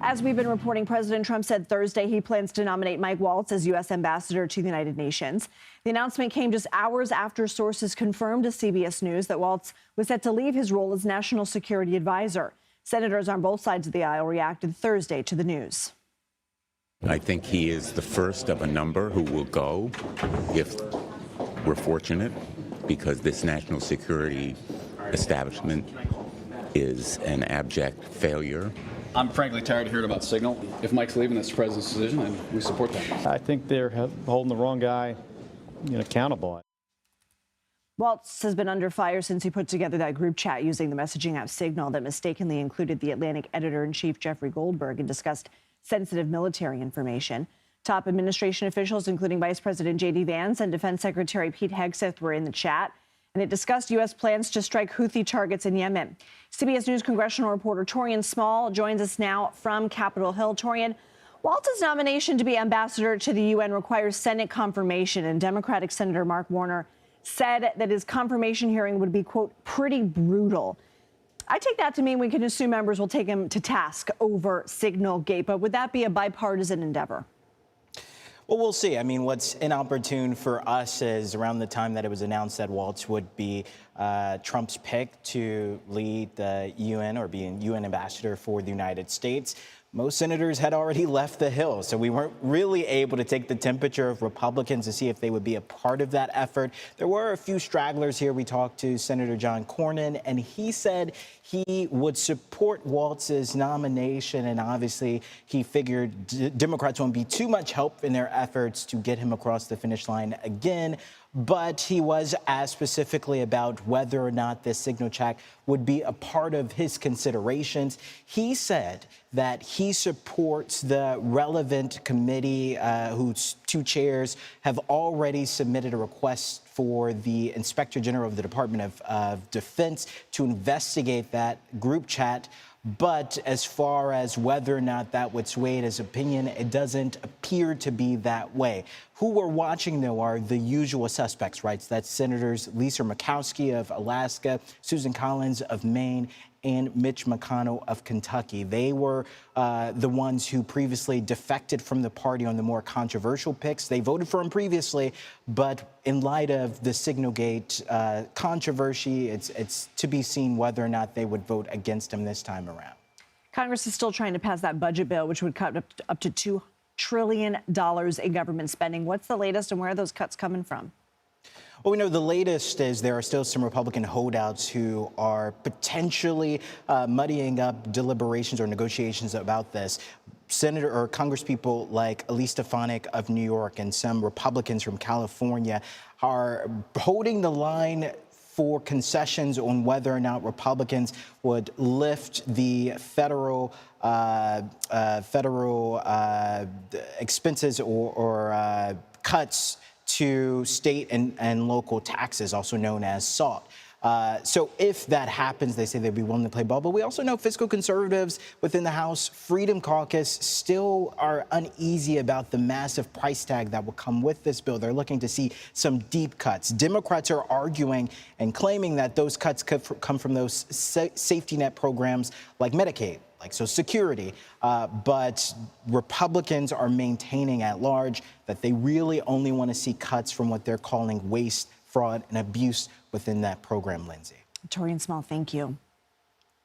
As we've been reporting, President Trump said Thursday he plans to nominate Mike Waltz as U.S. ambassador to the United Nations. The announcement came just hours after sources confirmed to CBS News that Waltz was set to leave his role as national security advisor. Senators on both sides of the aisle reacted Thursday to the news. I think he is the first of a number who will go if we're fortunate, because this national security establishment is an abject failure. I'm frankly tired of hearing about Signal. If Mike's leaving, that's the president's decision, and we support that. I think they're holding the wrong guy accountable. Waltz has been under fire since he put together that group chat using the messaging app Signal that mistakenly included the Atlantic editor-in-chief Jeffrey Goldberg and discussed sensitive military information. Top administration officials, including Vice President J.D. Vance and Defense Secretary Pete Hegseth, were in the chat, and it discussed U.S. plans to strike Houthi targets in Yemen. CBS News congressional reporter Taurean Small joins us now from Capitol Hill. Taurean, Waltz's nomination to be ambassador to the UN requires Senate confirmation, and Democratic Senator Mark Warner said that his confirmation hearing would be, quote, pretty brutal. I take that to mean we can assume members will take him to task over Signal Gate, but would that be a bipartisan endeavor? Well, we'll see. I mean, what's inopportune for us is around the time that it was announced that Waltz would be Trump's pick to lead the UN or be an UN ambassador for the United States. Most senators had already left the Hill, so we weren't really able to take the temperature of Republicans to see if they would be a part of that effort. There were a few stragglers here. We talked to Senator John Cornyn, and he said he would support Waltz's nomination, and obviously he figured Democrats won't be too much help in their efforts to get him across the finish line again. But he was asked specifically about whether or not this signal check would be a part of his considerations. He said that he supports the relevant committee whose two chairs have already submitted a request for the Inspector General of the Department of Defense to investigate that group chat. But as far as whether or not that would sway his opinion, it doesn't appear to be that way. Who we're watching, though, are the usual suspects, right? So that's Senators Lisa Murkowski of Alaska, Susan Collins of Maine, and Mitch McConnell of Kentucky. They were the ones who previously defected from the party on the more controversial picks. They voted for him previously, but in light of the Signalgate controversy, it's to be seen whether or not they would vote against him this time around. Congress is still trying to pass that budget bill, which would cut up to $2 trillion in government spending. What's the latest, and where are those cuts coming from? Well, we know the latest is there are still some Republican holdouts who are potentially muddying up deliberations or negotiations about this. Senator or Congresspeople like Elise Stefanik of New York and some Republicans from California are holding the line for concessions on whether or not Republicans would lift the federal expenses or cuts to state and local taxes, also known as SALT. So if that happens, they say they'd be willing to play ball. But we also know fiscal conservatives within the House Freedom Caucus still are uneasy about the massive price tag that will come with this bill. They're looking to see some deep cuts. Democrats are arguing and claiming that those cuts could come from those safety net programs like Medicaid, like Social Security, but Republicans are maintaining at large that they really only want to see cuts from what they're calling waste, fraud, and abuse within that program, Lindsay. Taurean Small, thank you.